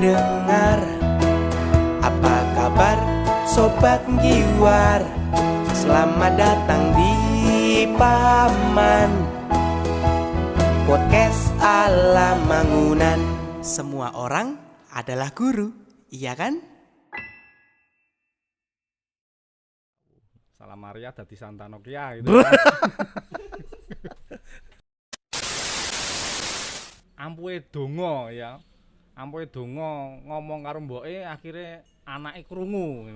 pendengar, apa kabar sobat Giwar? Selamat datang di Paman Podcast ala Mangunan. Semua orang adalah guru, iya kan? Salam Maria dadi Santa Nokia gitu. Ampuhe donga ya. Ampuhe donga ngomong karo mboke akhirnya anake krungu.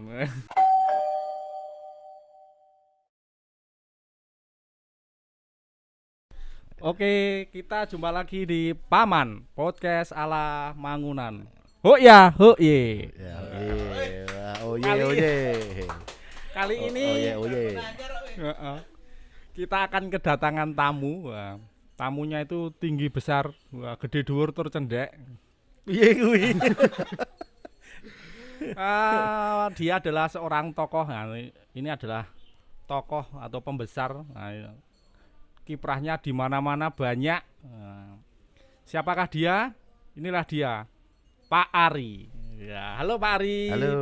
Oke, kita jumpa lagi di Paman Podcast ala Mangunan. Oh ya, oh ye. Kali ini kita akan kedatangan tamu. Wah, tamunya itu tinggi besar, wah, gede dhuwur tur cendhek. Piye kuwi? Dia adalah seorang tokoh. Nah, ini adalah tokoh atau pembesar. Nah, kiprahnya di mana-mana banyak. Nah, siapakah dia? Inilah dia, Pak Ari. Ya, halo Pak Ari. Halo,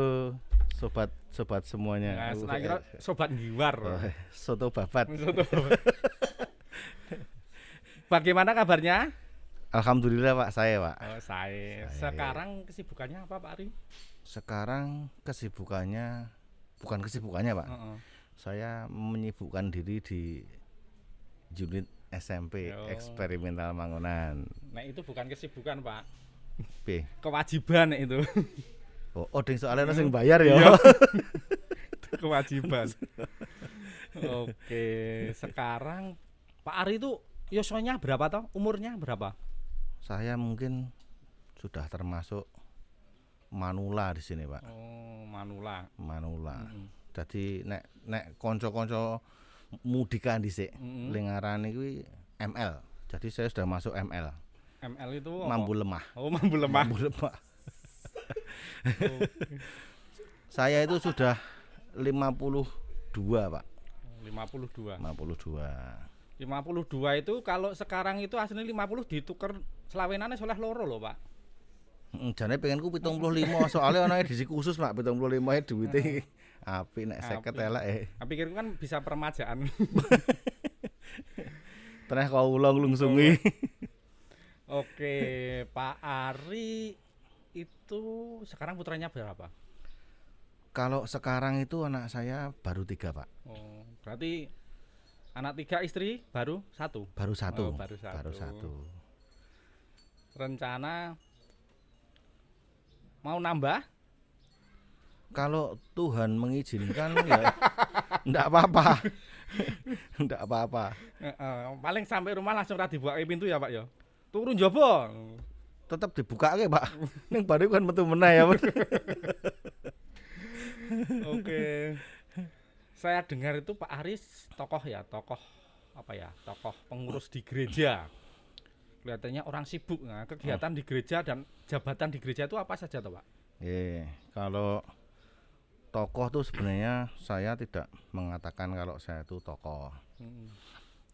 sobat semuanya. Nah, kira sobat Giwar. Soto babat. Bagaimana kabarnya? Alhamdulillah Pak, saya Pak. Oh, saya. Sekarang kesibukannya apa Pak Ari? Sekarang kesibukannya, bukan kesibukannya Pak. Saya menyibukkan diri di unit SMP eksperimental Mangunan. Nah itu bukan kesibukan Pak. B. Kewajiban itu. Oh, ding soalnya sing bayar ya. Kewajiban. Oke, sekarang Pak Ari itu yosanya berapa toh? Umurnya berapa? Saya mungkin sudah termasuk manula di sini Pak. Oh, manula. Jadi nek konco-konco mudikan dhisik lengaran kuwi ML. Jadi saya sudah masuk ML. ML itu mampu lemah. Oh, mampu lemah. Saya itu sudah 52 Pak. 52 itu kalau sekarang itu aslinya 50 ditukar selawenane soleh loro loh Pak. Jane pengenku 75 soalnya anake disi khusus Pak 75 e duwite apik nek 50 elek. Pikirku kan bisa permajaan. Treh kawula nglungsungi. Oke, Pak Ari itu sekarang putranya berapa? Kalau sekarang itu anak saya baru 3 Pak. Oh, berarti anak 3 istri baru 1? Baru 1. Oh, baru satu. Rencana mau nambah? Kalau Tuhan mengizinkan ya enggak apa-apa. Enggak apa-apa. Paling sampai rumah langsung ra dibuka pintu ya Pak ya. Turun njaba. Tetap dibukake Pak. Ning baru kan metu meneh ya. Oke. Saya dengar itu Pak Aris tokoh apa ya? Tokoh pengurus di gereja. Kelihatannya orang sibuk. Nah, kegiatan di gereja dan jabatan di gereja itu apa saja toh, Pak? Kalau tokoh tuh sebenarnya saya tidak mengatakan kalau saya itu tokoh.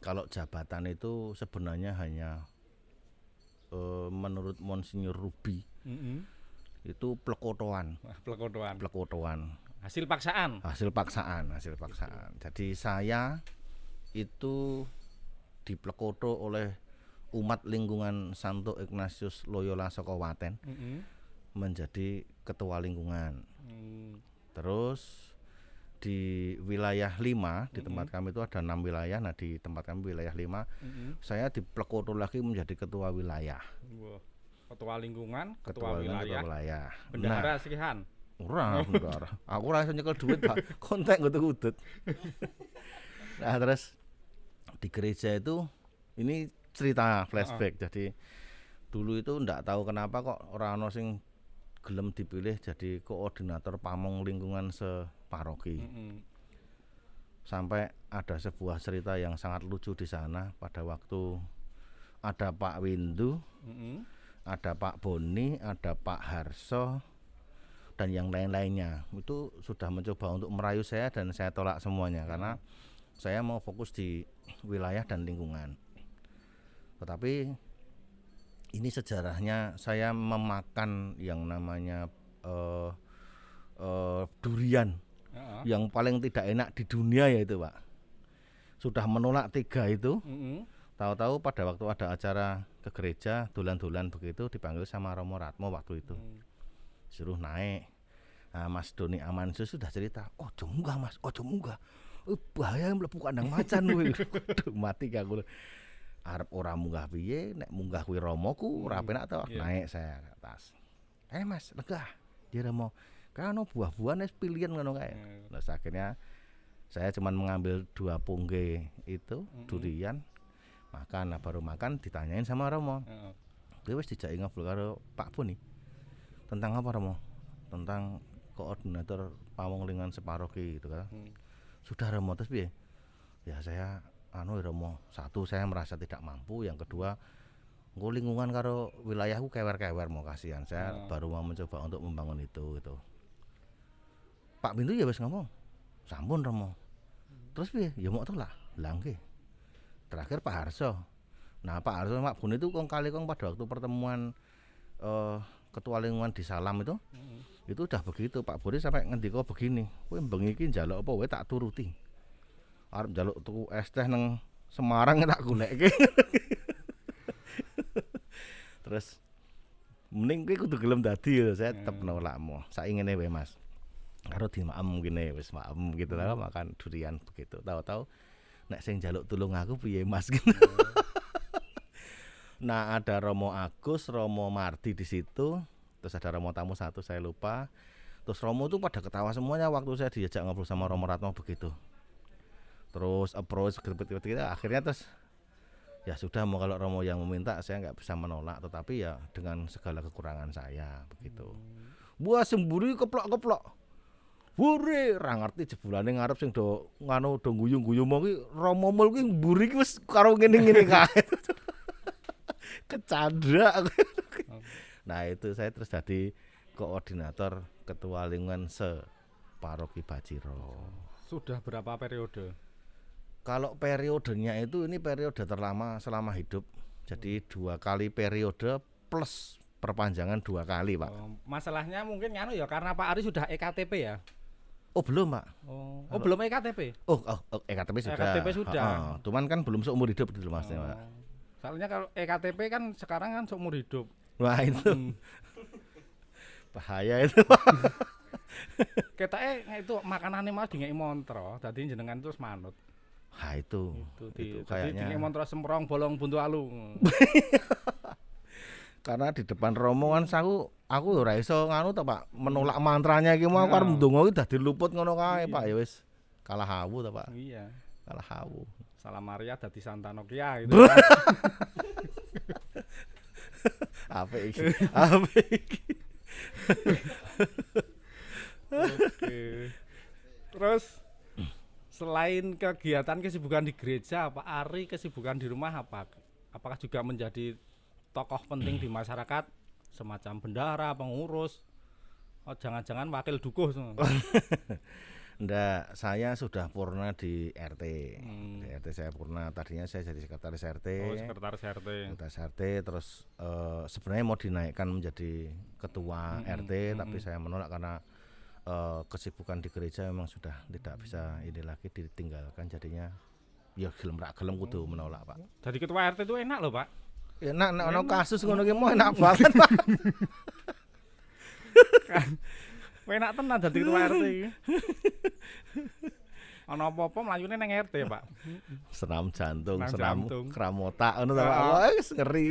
Kalau jabatan itu sebenarnya hanya menurut Monsinyur Ruby itu plekotoan. Hasil paksaan. Jadi saya itu diplekoto oleh umat lingkungan Santo Ignatius Loyola saka Waten menjadi ketua lingkungan. Terus di wilayah 5 di tempat kami itu ada 6 wilayah. Nah di tempat kami wilayah 5 saya diplekoto lagi menjadi ketua wilayah. Ketua lingkungan, ketua wilayah. Bendahara sikihan. Ora bendahara. Aku ora iso nyekel duit Pak. Kontek ngutut-ngutut. Nah terus di gereja itu ini cerita flashback. Jadi dulu itu ndak tahu kenapa kok ora ono sing gelem dipilih jadi koordinator pamong lingkungan separoki. Sampai ada sebuah cerita yang sangat lucu di sana pada waktu ada Pak Windu, ada Pak Boni, ada Pak Harso dan yang lain-lainnya. Itu sudah mencoba untuk merayu saya dan saya tolak semuanya karena saya mau fokus di wilayah dan lingkungan. Tetapi Ini sejarahnya saya memakan yang namanya durian yang paling tidak enak di dunia yaitu Pak. Sudah menolak 3 itu. Tahu-tahu pada waktu ada acara ke gereja dolan-dolan begitu dipanggil sama Romo Ratmo waktu itu. Suruh naik. Nah, Mas Doni Amansyah sudah cerita, ojo munggah Mas, ojo munggah. Bahaya mlebu kandang macan kuwi. Waduh mati aku. Arep ora munggah piye, nek munggah kuwi Romoku ora penak to. Naik saya ke atas. Mas, lega. Dia Romo. Kan buah-buahan wis pilihan ngono kae. Terus akhirnya saya cuma mengambil 2 pungge itu durian. Makan, baru makan ditanyain sama Romo. Dia wis dijak ngobrol karo Pak Boni. Tentang apa Romo? Tentang koordinator pawonglingan separoki gitu kan. Sudah Romo, terus piye? Ya saya Romo, 1 saya merasa tidak mampu, yang kedua engko lingkungan karo wilayahku kewer-kewer mau kasihan. Saya baru mau mencoba untuk membangun itu gitu. Pak Pintu ya wis ngomong. Sampun Romo. Terus piye? Ya mau tolak. Lah nggih. Terakhir Pak Harso. Nah Pak Harso Pak Bun itu kali pada waktu pertemuan ketua lingkungan di Salam itu udah begitu Pak Bun sampai ngendika begini, kowe bengi iki njaluk apa wae tak turuti. Arep njaluk tuku es teh nang Semarang tak goleke. Terus mending kowe kudu gelem dadi lho, saya tetep nolakmu. Saiki ngene wae Mas. Karo dimaem ngene wis maem gitu lah makan durian begitu. Tahu-tahu nek sing njaluk tulung aku piye Mas gitu. Nah ada Romo Agus, Romo Mardi di situ, terus ada Romo tamu 1 saya lupa. Terus Romo tuh pada ketawa semuanya waktu saya diajak ngobrol sama Romo Ratmo begitu. Terus approach kita akhirnya terus ya sudah mau kalau Romo yang meminta saya nggak bisa menolak, tetapi ya dengan segala kekurangan saya begitu. Buah semburi keplok-keplok. Buri ra ngerti jebulane ngarep sing do nganu do guyung-guyung mau ki Romo mul ki mburi ki wis karo ngene-ngene kae. Kecandra. Nah itu saya terus jadi koordinator ketua lingkungan separoki Bajiro. Sudah berapa periode? Kalau periodenya itu ini periode terlama selama hidup. Jadi 2 kali periode plus perpanjangan 2 kali Pak. Masalahnya mungkin ya karena Pak Ari sudah EKTP ya. Oh belum Pak. Oh belum EKTP. Oh EKTP sudah. EKTP sudah. Cuman kan belum seumur hidup itu Mas Pak. Soalnya kalau EKTP kan sekarang kan seumur hidup. Wah itu bahaya itu. Ketake itu makanane Mas dingeki montro, dadi jenengan terus manut. Nah itu kayaknya dingeki montro semprong bolong buntu alu. Karena di depan Romo kan aku ora iso nganu to Pak, menolak mantranya iki mau arep ndonga iki dadi luput ngono kae Pak ya wis kalah hawu to Pak. Iya. Kalah hawu. Salam Maria dadi Santa Nokia gitu. Apa iki? Apa iki? Oke. Terus selain kegiatan kesibukan di gereja, Pak Ari kesibukan di rumah apa? Apakah juga menjadi tokoh penting di masyarakat, semacam bendahara, pengurus? Oh, jangan-jangan wakil dukuh. Ndak, saya sudah purna di RT. Di RT saya purna. Tadinya saya jadi sekretaris RT. Oh, sekretaris RT. Sekretaris RT terus sebenarnya mau dinaikkan menjadi ketua RT, tapi saya menolak karena kesibukan di gereja memang sudah tidak bisa ini lagi ditinggalkan, jadinya ya gelem ra gelem kudu menolak, Pak. Jadi ketua RT itu enak loh, Pak. Enak nek ono kasus ngono ki mau enak banget, Pak. Enak tenan dadi ketua RT iki. Ana apa-apa mlayune nang RT, Pak. Seram jantung, Seram seram kramota ngono ta, Pak. Wis ngeri.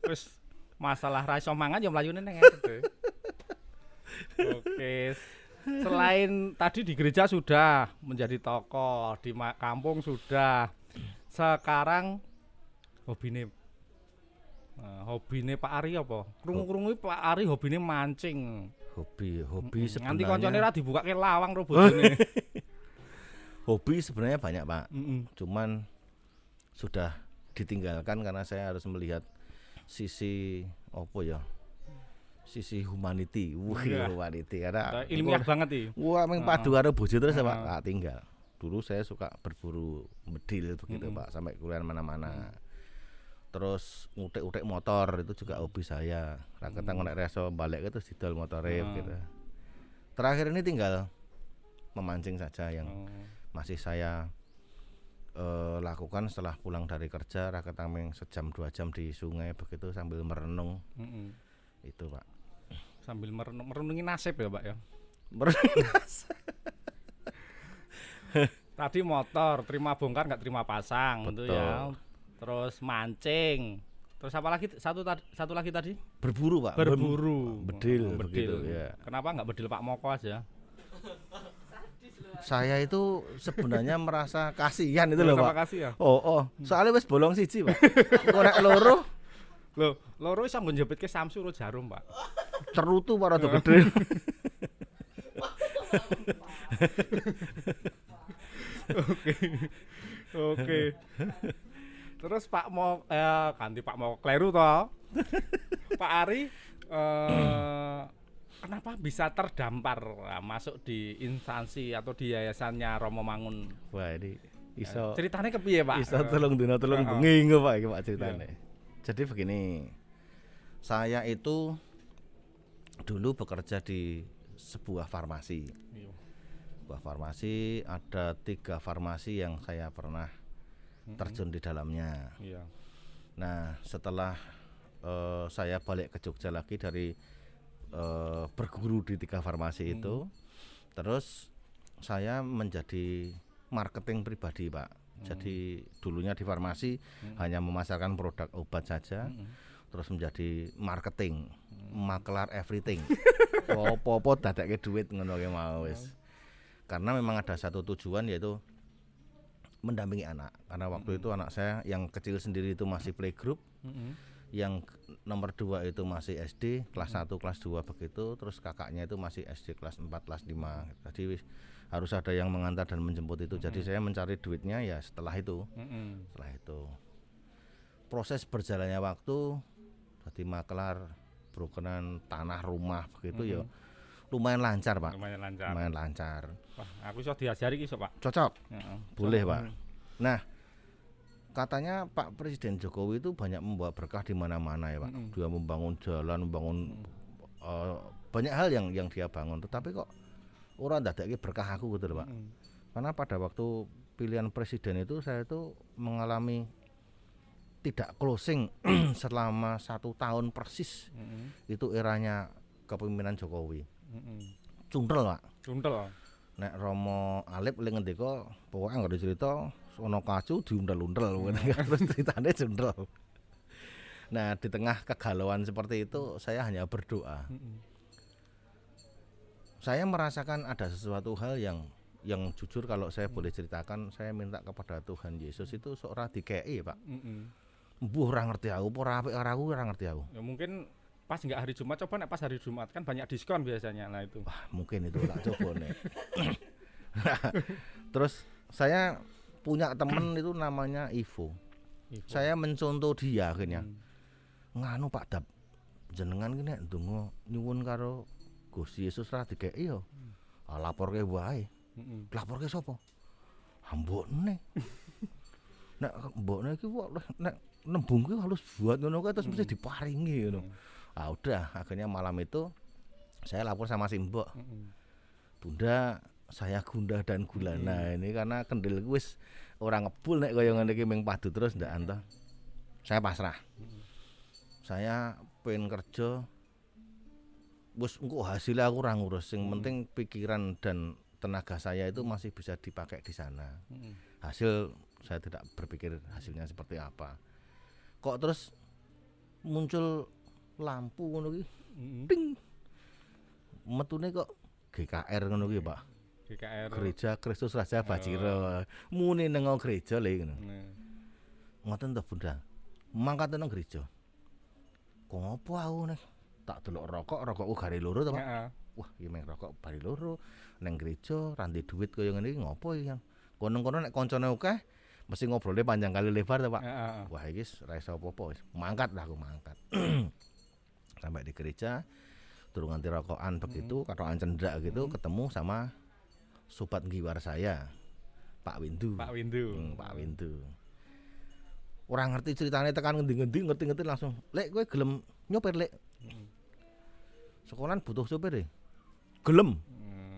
Wis masalah ra iso mangan ya mlayune nang RT. Oke. Selain tadi di gereja sudah menjadi tokoh, di kampung sudah. Sekarang hobine Pak Ari apa? Krungu-krungu Pak Ari hobine mancing. Hobi sebenarnya. Nanti koncone ra dibukake lawang ro bojone. Hobi sebenarnya banyak, Pak. Cuman sudah ditinggalkan karena saya harus melihat sisi apa ya? Sisi humanity. Humanity karena ilmiah banget iki. Wah, meng padu karo bojo terus Pak, tak tinggal. Dulu saya suka berburu bedil begitu, Pak, sampai kuliah mana-mana. terus ngutik-utik motor itu juga hobi saya. Ra ketang nek reso balik terus didol motore gitu. Terakhir ini tinggal memancing saja yang masih saya lakukan setelah pulang dari kerja. Ra ketang sejam 2 jam di sungai begitu sambil merenung. Itu Pak. Sambil merenungi nasib ya Pak ya. Merenungi nasib. Tadi motor, terima bongkar nggak terima pasang. Betul. Itu ya. Terus mancing. Terus apa lagi? Satu lagi tadi? Berburu Pak. Berburu. Bedil begitu ya. Kenapa nggak bedil Pak Moko aja? Saya itu sebenarnya merasa kasihan itu loh Pak. Kasih ya. Oh, soalnya wis bolong siji Pak. Korek loro. Loh, loro iso nggo njepitke Samsu ro Jarum, Pak. Cerutu para rada gedhe. Oke. Terus Pak mau ganti Pak mau kleru toh. Pak Ari kenapa bisa terdampar masuk di instansi atau di yayasannya Romo Mangun? Wah, ini iso ceritanya kepiye Pak? Iso telung dina telung bengi engko Pak iki Pak ceritane. Jadi begini. Saya itu dulu bekerja di sebuah farmasi. Sebuah farmasi, ada 3 farmasi yang saya pernah terjun di dalamnya. Nah, setelah saya balik ke Jogja lagi dari berguru di 3 farmasi itu, terus saya menjadi marketing pribadi Pak. Jadi dulunya di farmasi hanya memasarkan produk obat saja, terus menjadi marketing, makelar everything. Apa-apa dadekke duit ngono ki mau wis. Karena memang ada satu tujuan yaitu mendampingi anak. Karena waktu itu anak saya yang kecil sendiri itu masih playgroup. Yang nomor 2 itu masih SD kelas 1 kelas 2 begitu, terus kakaknya itu masih SD kelas 4 kelas 5. Jadi harus ada yang mengantar dan menjemput itu. Jadi saya mencari duitnya ya setelah itu. Setelah itu proses berjalannya waktu jadi makelar brokeran tanah rumah begitu ya lumayan lancar Pak. Lumayan lancar. Wah, aku iso diajari ki iso Pak. Cocok. Boleh Pak. Nah, katanya Pak Presiden Jokowi itu banyak membawa berkah di mana-mana ya Pak. Dia membangun jalan, membangun banyak hal yang dia bangun. Tetapi kok orang dadekke berkah aku gitu loh Pak. Karena pada waktu pilihan presiden itu saya itu mengalami tidak closing selama 1 tahun persis. Itu eranya kepemimpinan Jokowi. Cundel Pak. Cundel. Nek Romo Alip ling ngendika pokoke anggere cerita ono kacu diundel-undel terus ceritane cundel. Nah, di tengah kegalauan seperti itu saya hanya berdoa. Saya merasakan ada sesuatu hal yang jujur kalau saya boleh ceritakan, saya minta kepada Tuhan Yesus itu seorang dikei Pak. Mbuh ora ngerti aku, ora apik karo aku ora ngerti aku. Ya mungkin pas enggak hari Jumat, coba nek pas hari Jumat kan banyak diskon biasanya. Nah itu. Wah, mungkin itu tak coba nih. Terus saya punya temen itu namanya Ivo. Saya mencontoh dia akhirnya. Nganu Pak Dap, jenengan ki nek ndonga nyuwun karo Gusti Yesus ra dikeki ya. Laporke wae. Laporke sapa? Mbokne. Nek mbokne iki nek nembung ki halus buat ngono kae terus mesti diparingi ngono. Ah udah, akhirnya malam itu saya lapor sama si Mbok. Bunda, saya gundah dan gulana ini karena kendel wis ora ngebul nek kaya ngene iki ming padu terus ndak antoh. Saya pasrah. Saya pengen kerja wis engko hasilnya aku ora ngurus, sing penting pikiran dan tenaga saya itu masih bisa dipakai di sana. Hasil saya tidak berpikir hasilnya seperti apa. Kok terus muncul lampu ngono ki. Ping. Metune kok GKR ngono ki, Pak. GKR Gereja Kristus Raja Bajira. Muni nang gereja lho ngono. Ngoten to, Bunda. Mangkat nang gereja. Kok ngopo aku nek tak delok rokokku gare loro to, Pak. Wah, iki meng rokok bari loro nang gereja ra ndek duit kaya ngene iki ngopo iki. Kono-kono nek koncone akeh mesti ngobrolnya panjang kali lebar to, Pak. Wah, iki ra iso apa-apa wis. Mangkat lah aku mangkat. Sampai di gereja turun nganti rokokan begitu, katokan cendak gitu, ketemu sama sobat ngiwar saya, Pak Windu. Pak Windu. Pak Windu. Ora ngerti ceritane tekan ngendi-ngendi ngerti-ngerti langsung, "Lek kowe gelem nyopir, Lek?" Sekolahan butuh sopir e. Gelem.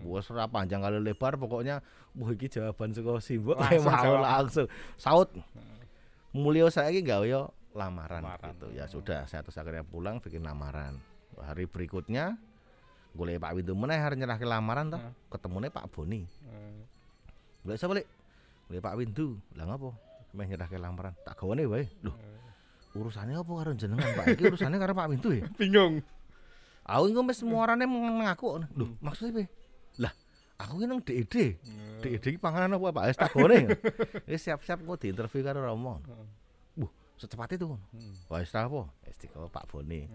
Wes ora panjang kali lebar pokoknya iki jawaban saka simbok mau langsung saut. Mulya saiki gawe yo lamaran gitu. Ya sudah, saya terus akhirnya pulang bikin lamaran. Hari berikutnya golek Pak Windu meneh arep nyerahke lamaran toh. Ketemune Pak Boni. Golek sapa, Lek? Golek Pak Windu. Lah ngopo? Meh nyerahke lamaran. Tak gawane wae. Loh. Urusannya apa karo jenengan, Pak? Iki urusannya karo Pak Windu ya? Bingung. Aku engko mesti muarane mengaku. Loh, maksudnya piye? Lah, aku ki nang DED. DED ki panganan apa, Pak? Wis tak gone. Wis siap-siap kok diinterview karo Romo. Secepat itu. Wis ta apa? Wis dikono Pak Boni.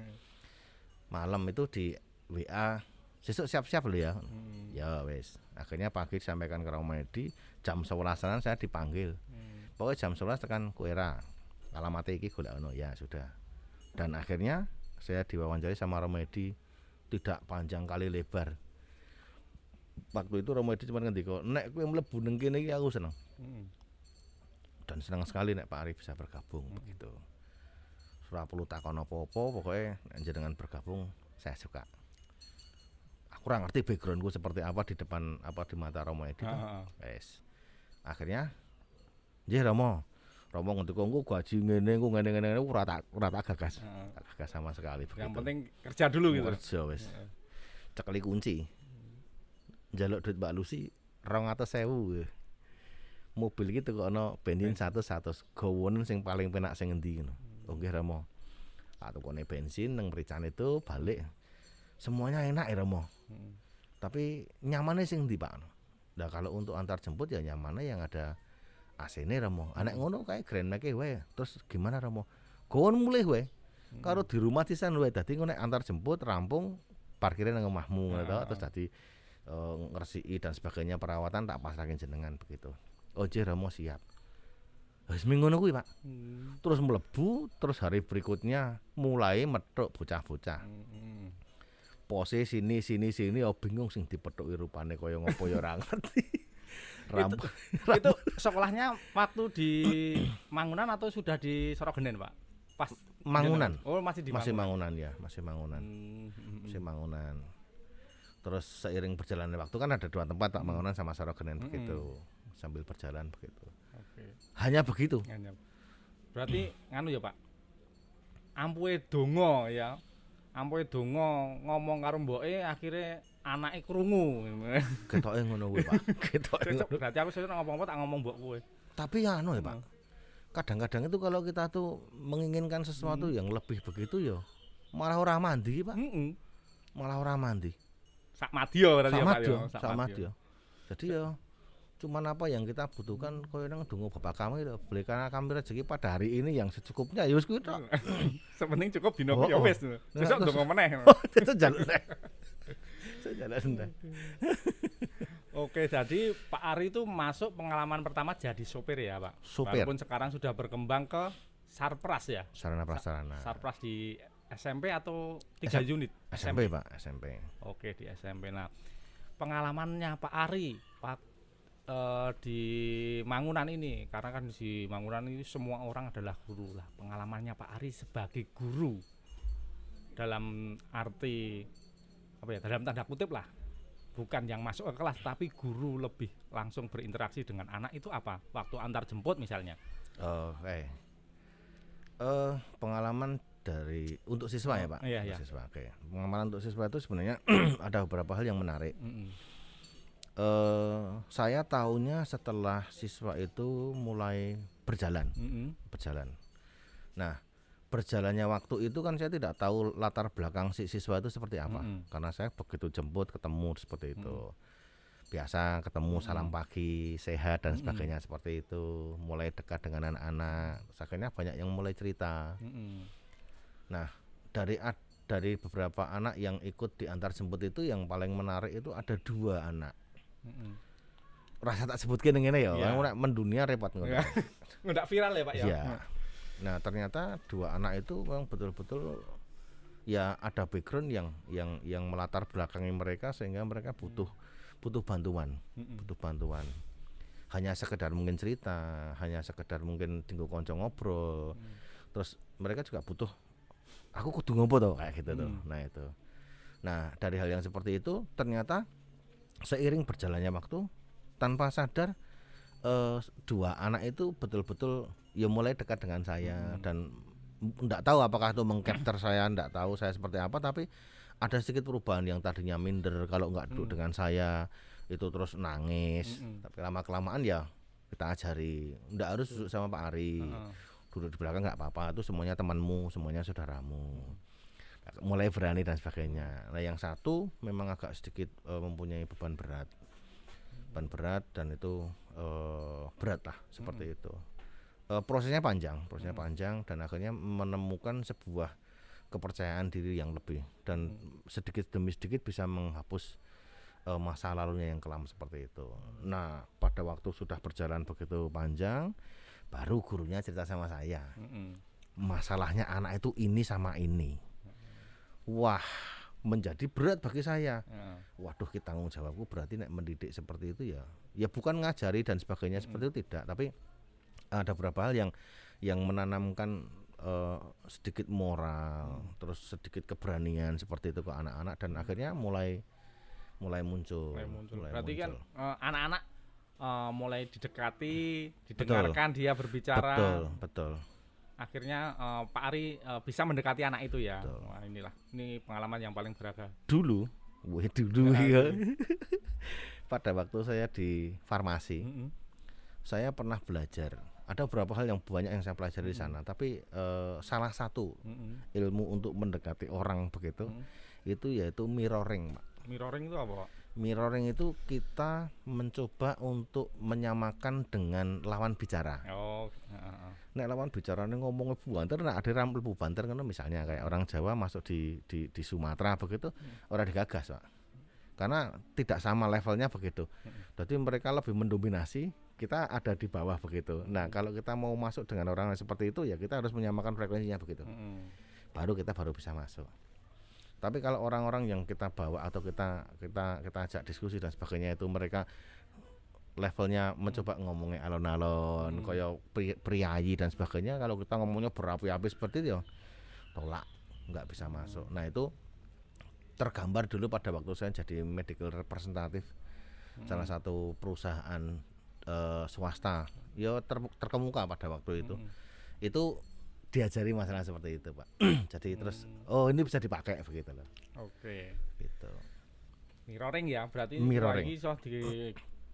Malam itu di WA, sesuk siap-siap lho ya. Ya wis. Akhirnya pagi disampaikan ke Romedi, jam 11-an saya dipanggil. Pokoknya jam 11 tekan Kuera. Alamatnya iki golek ono, ya sudah. Dan akhirnya saya diwawancarai sama Romedi, tidak panjang kali lebar. Waktu itu Romedi cuma ngendika, "Nek kowe mlebu ning kene iki aku seneng." Dan senang sekali nek Pak Ari bisa bergabung begitu. Ora perlu takon apa-apa, pokoknya jenengan bergabung saya suka. Aku ora ngerti backgroundku seperti apa di depan di mata Romo Edi. Wes. Akhirnya nggih Romo ngendika engko gaji ngene ora tak gagas. Tak gagas sama sekali begitu. Yang penting kerja dulu gitu. Kerja wis. Cekeli kunci. Njaluk duit Mbak Lucy 200.000. Mobil gitu kok ana bensin 100 gowon sing paling penak sing endi ngono. Oh nggih Romo. Tak tukone bensin nang Merican itu balik. Semuanya enak ya Romo. Tapi nyamannya sing ndi Pak? Nah kalau untuk antar jemput ya nyamannya yang ada AC-ne Romo. Anek ngono kae Grand Max wae. Terus gimana Romo? Gowon mulih wae. Karo di rumah sisan wae. Dadi ngono antar jemput rampung parkire nang omahmu ngono terus dadi ngresiki dan sebagainya perawatan tak pasrahin jenengan begitu. Oje Romo siap. Wis ngono kuwi, Pak. Terus mlebu, terus hari berikutnya mulai methuk bocah-bocah. Pose sini bingung sing dipethuki rupane kaya ngopo ya ora ngerti. Itu sekolahnya waktu di Mangunan atau sudah di Sorogenen, Pak? Pas Mangunan. Oh, masih di Mangunan ya, masih Mangunan. Masih Mangunan. Terus seiring berjalannya waktu kan ada dua tempat Pak, Mangunan sama Sorogenen begitu. Sambil berjalan begitu. Hanya begitu. Berarti nganu ya Pak. Ampuhe donga ya. Ampuhe donga ngomong karo mboke akhirnya anake krungu. Ketoke ngono kuwi Pak. Ketoke ngono. Berarti aku sesuk ngomong apa tak ngomong mbok kowe. Tapi ya anu ya Pak. Kadang-kadang itu kalau kita tuh menginginkan sesuatu yang lebih begitu ya malah ora mandi Pak. Malah ora mandi. Sak madya berarti ya Pak ya. Sak madya. Jadi ya cuman apa yang kita butuhkan koyo nang donga bapak kami itu belikan kami rezeki pada hari ini yang secukupnya ya wis kuwi tok. Sepenting cukup dino ya wis. Besok donga meneh. Itu jalan deh. Oke, jadi Pak Ari itu masuk pengalaman pertama jadi sopir ya Pak. Sopir. Walaupun sekarang sudah berkembang ke Sarpras ya. Sarana prasarana. Sarpras di SMP atau 3 unit? SMP Pak, SMP. Oke, di SMP. Nah, pengalamannya Pak Ari di Mangunan ini, karena kan di Mangunan ini semua orang adalah guru lah. Pengalamannya Pak Ari sebagai guru dalam arti apa ya? Dalam tanda kutip lah, bukan yang masuk ke kelas, tapi guru lebih langsung berinteraksi dengan anak itu apa? Waktu antar jemput misalnya. Pengalaman dari untuk siswa ya Pak. Iya. Siswa, oke. Pengalaman untuk siswa itu sebenarnya ada beberapa hal yang menarik. Saya tahunya setelah siswa itu mulai berjalan. Nah, berjalannya waktu itu kan saya tidak tahu latar belakang si siswa itu seperti apa. Karena saya begitu jemput ketemu seperti itu. Biasa ketemu salam pagi, sehat dan sebagainya seperti itu. Mulai dekat dengan anak-anak. Akhirnya banyak yang mulai cerita. Nah, dari beberapa anak yang ikut diantar jemput itu yang paling menarik itu ada 2 anak. Rasa tak sebutkan ngene ya, ora mendunia repot ngono. Nggak viral ya Pak ya. Iya. Nah, ternyata 2 anak itu memang betul-betul ya ada background yang melatar belakangi mereka sehingga mereka butuh bantuan. hanya sekedar mungkin cerita, hanya sekedar mungkin tinggal konco ngobrol. Terus mereka juga butuh aku kudu ngopo toh kayak gitu tuh. Nah itu. Nah dari hal yang seperti itu ternyata seiring berjalannya waktu tanpa sadar dua anak itu betul-betul ya mulai dekat dengan saya dan enggak tahu apakah itu mengcapture saya, enggak tahu saya seperti apa, tapi ada sedikit perubahan yang tadinya minder kalau enggak duduk dengan saya itu terus nangis. Tapi lama-kelamaan ya kita ajari enggak harus duduk sama Pak Ari. Duduk di belakang enggak apa-apa, itu semuanya temanmu, semuanya saudaramu. Mulai berani dan sebagainya. Nah yang satu memang agak sedikit mempunyai beban berat dan itu berat lah seperti itu. Prosesnya panjang dan akhirnya menemukan sebuah kepercayaan diri yang lebih dan sedikit demi sedikit bisa menghapus masa lalunya yang kelam seperti itu. Nah pada waktu sudah berjalan begitu panjang, baru gurunya cerita sama saya, masalahnya anak itu ini sama ini. Wah menjadi berat bagi saya. Waduh, kita tanggung jawabku berarti nek mendidik seperti itu ya bukan ngajari dan sebagainya seperti itu tidak, tapi ada beberapa hal yang menanamkan sedikit moral, terus sedikit keberanian seperti itu ke anak-anak dan akhirnya mulai muncul. Berarti kan anak-anak mulai didekati, didengarkan dia berbicara. Betul. Akhirnya Pak Ari bisa mendekati anak itu ya. Wah, ini pengalaman yang paling berharga. Dulu ya. Pada waktu saya di farmasi, saya pernah belajar. Ada beberapa hal yang banyak yang saya pelajari di sana, tapi salah satu ilmu untuk mendekati orang begitu, itu yaitu mirroring, Pak. Mirroring itu apa, Pak? Mirroring itu kita mencoba untuk menyamakan dengan lawan bicara. Nek lawan bicara ngomongnya buanter, nek ada rampul buanter kan misalnya kayak orang Jawa masuk di Sumatera begitu, orang digagas, Pak. Karena tidak sama levelnya begitu. Jadi mereka lebih mendominasi, kita ada di bawah begitu. Nah, kalau kita mau masuk dengan orang yang seperti itu ya kita harus menyamakan frekuensinya begitu. Baru bisa masuk. Tapi kalau orang-orang yang kita bawa atau kita ajak diskusi dan sebagainya itu mereka levelnya mencoba ngomongnya alon-alon, kayak priayi dan sebagainya, kalau kita ngomongnya berapi-api seperti itu ya tolak, nggak bisa masuk. Nah itu tergambar dulu pada waktu saya jadi medical representative salah satu perusahaan swasta, ya terkemuka pada waktu itu. Itu diajari masalah seperti itu, Pak. Jadi terus ini bisa dipakai begitu loh. Oke. Gitu. Mirroring ya, berarti mirroring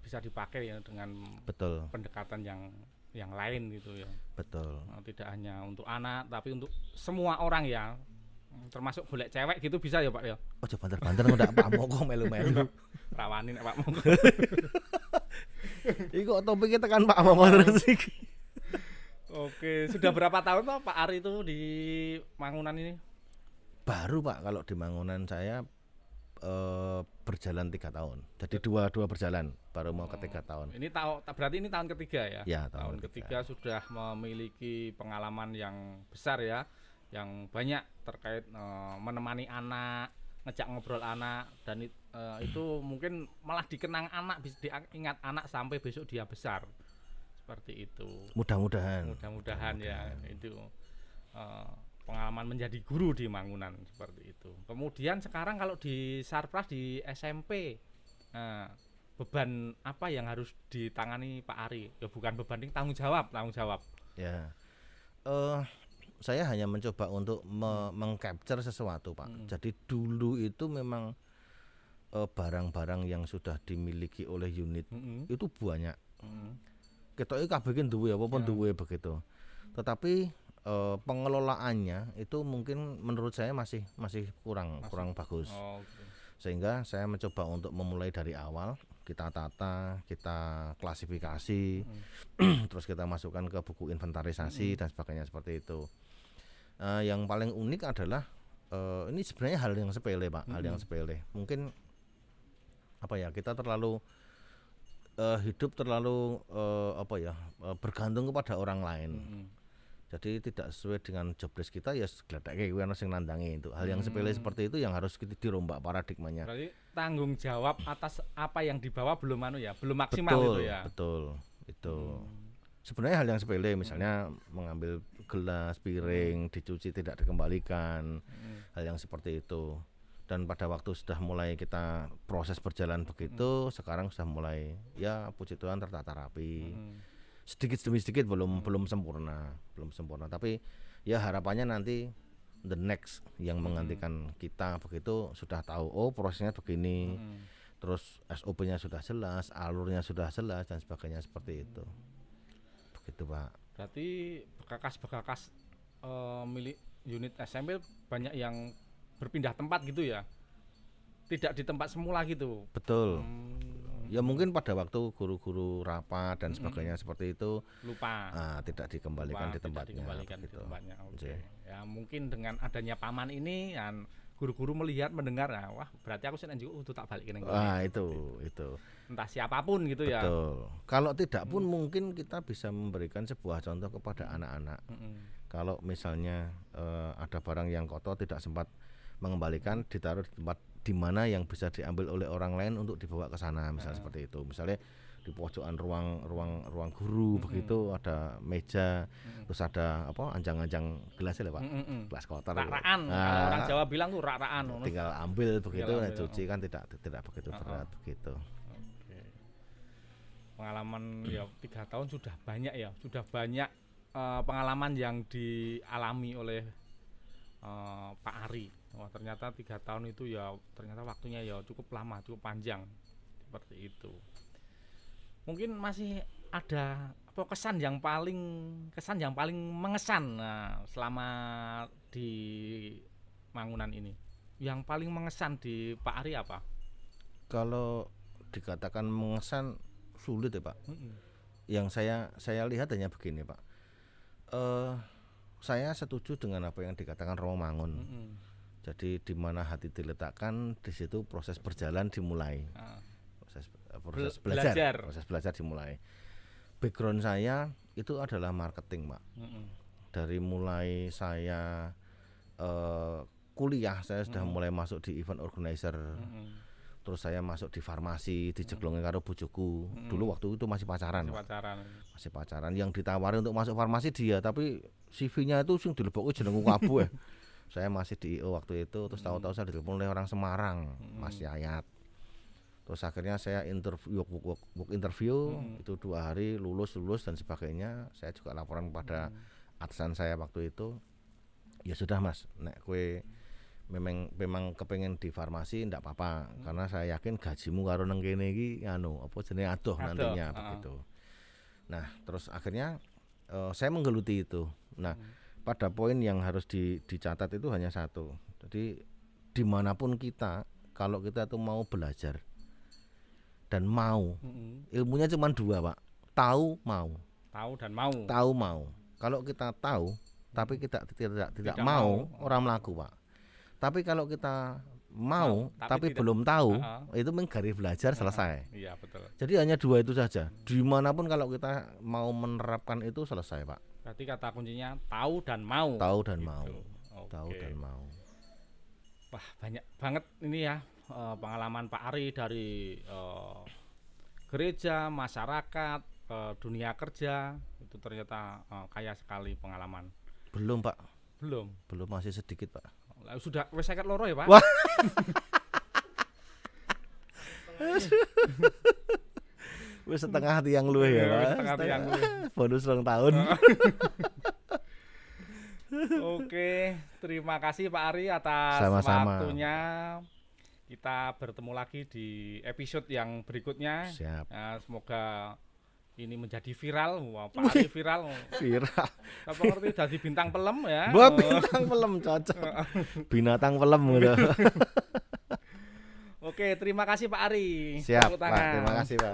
bisa dipakai ya dengan betul pendekatan yang lain gitu ya. Betul. Tidak hanya untuk anak tapi untuk semua orang ya. Termasuk golek cewek gitu bisa ya, Pak ya. Ojo banter-banter ndak Pak Moko melu-melu. Rawanin Pak Moko. Iku topiknya tekan Pak Moko terus iki. Oke, sudah berapa tahun toh Pak Ari itu di Mangunan ini? Baru Pak, kalau di Mangunan saya berjalan 3 tahun. Jadi dua berjalan, baru mau ke 3 tahun. Ini berarti ini tahun ketiga ya? Ya, tahun ketiga sudah memiliki pengalaman yang besar ya, yang banyak terkait menemani anak, ngejak ngobrol anak, dan itu mungkin malah dikenang anak, diingat anak sampai besok dia besar. Seperti itu. Mudah-mudahan ya itu pengalaman menjadi guru di Mangunan seperti itu. Kemudian sekarang kalau di Sarpras di SMP, beban apa yang harus ditangani Pak Ari? Ya bukan beban, tanggung jawab. Ya, saya hanya mencoba untuk mengcapture sesuatu, Pak. Jadi dulu itu memang barang-barang yang sudah dimiliki oleh unit itu banyak. Ketoke kabeh ki duwe apa duwe begitu. Tetapi pengelolaannya itu mungkin menurut saya masih kurang bagus. Sehingga saya mencoba untuk memulai dari awal, kita tata, kita klasifikasi, terus kita masukkan ke buku inventarisasi dan sebagainya seperti itu. Yang paling unik adalah ini sebenarnya hal yang sepele, Pak, hal yang sepele. Mungkin kita terlalu hidup terlalu bergantung kepada orang lain. Jadi tidak sesuai dengan job desk kita ya gledeke kuwi ana sing nandangi itu. Hal yang sepele seperti itu yang harus kita dirombak paradigmanya. Berarti tanggung jawab atas apa yang dibawa belum belum maksimal Betul, itu ya. betul. Itu. Sebenarnya hal yang sepele misalnya mengambil gelas, piring, dicuci tidak dikembalikan. Hal yang seperti itu. Dan pada waktu sudah mulai kita proses berjalan begitu, sekarang sudah mulai ya puji Tuhan tertata rapi. Sedikit demi sedikit belum sempurna, tapi ya harapannya nanti the next yang menggantikan kita begitu sudah tahu oh prosesnya begini. Terus SOP-nya sudah jelas, alurnya sudah jelas dan sebagainya seperti itu. Begitu, Pak. Berarti bekas-bekas milik unit SMP banyak yang berpindah tempat gitu ya. Tidak di tempat semula gitu. Betul. Ya mungkin pada waktu guru-guru rapat dan sebagainya seperti itu lupa tidak dikembalikan di tempatnya. Okay. Ya mungkin dengan adanya paman ini kan guru-guru melihat mendengar wah berarti aku seneng juga tak balik ke itu. Entah siapapun gitu ya. Betul. Kalau tidak pun mungkin kita bisa memberikan sebuah contoh kepada anak-anak. Kalau misalnya ada barang yang kotor tidak sempat mengembalikan, ditaruh di tempat di mana yang bisa diambil oleh orang lain untuk dibawa ke sana, misalnya seperti itu. Misalnya di pojokan ruang guru begitu ada meja, terus ada anjang-anjang gelas ya Pak, gelas kotor. Rak-rakan, kalau orang Jawa bilang tuh rak-rakan. Tinggal ambil begitu, cuci kan tidak begitu berat begitu. Okay. Pengalaman ya 3 tahun sudah banyak pengalaman yang dialami oleh Pak Ari. Wah ternyata 3 tahun itu ya ternyata waktunya ya cukup lama, cukup panjang seperti itu. Mungkin masih ada kesan yang paling mengesan selama di Mangunan ini. Yang paling mengesan di Pak Ari apa? Kalau dikatakan mengesan sulit ya Pak. Yang saya lihat hanya begini Pak. Saya setuju dengan apa yang dikatakan Romo Mangun. Jadi di mana hati diletakkan, di situ proses berjalan dimulai. Proses belajar dimulai. Background saya itu adalah marketing, Pak. Dari mulai saya kuliah, saya sudah mulai masuk di event organizer. Terus saya masuk di farmasi, dijeglongi karo bojoku. Dulu waktu itu masih pacaran. Masih pacaran. Yang ditawari untuk masuk farmasi dia, tapi CV-nya itu sing dilebokke jenengku kabeh. Saya masih di IO waktu itu, terus tahu-tahu saya ditelepon oleh orang Semarang, Mas Yayat. Terus akhirnya saya book interview itu 2 hari lulus dan sebagainya. Saya juga laporan kepada atasan saya waktu itu. Ya sudah Mas, nek kowe memang kepengen di farmasi ndak apa-apa, karena saya yakin gajimu karo nang kene iki jenenge adoh nantinya begitu. Nah, terus akhirnya saya menggeluti itu. Nah, pada poin yang harus dicatat itu hanya satu. Jadi dimanapun kita, kalau kita tuh mau belajar dan mau, ilmunya cuma 2 Pak. Tahu dan mau. Tahu mau. Kalau kita tahu tapi kita tidak mau, orang melaku Pak. Tapi kalau kita mau tapi belum tahu, itu menggaris belajar selesai. Iya betul. Jadi hanya 2 itu saja. Dimanapun kalau kita mau menerapkan itu selesai Pak. Berarti kata kuncinya tahu dan mau. Tahu dan gitu. mau. Okay. Tahu dan mau. Wah banyak banget ini ya pengalaman Pak Ari dari gereja, masyarakat, dunia kerja. Itu ternyata kaya sekali pengalaman. Belum Pak. Belum masih sedikit Pak. Sudah wis 50 loro ya Pak. Wah. Wis setengah tiang luwih ya Pak. Setengah tiang luwih. Bonus 2 tahun. Oke, terima kasih Pak Ari atas Sama-sama. waktunya. Kita bertemu lagi di episode yang berikutnya. Siap. Semoga ini menjadi viral. Wah, Pak Ari viral. Viral. Apa ngerti jadi bintang film ya? Bintang film cocok. Binatang film gitu. Oke, terima kasih Pak Ari. Siap Tepuk Pak, tangan. terima kasih Pak.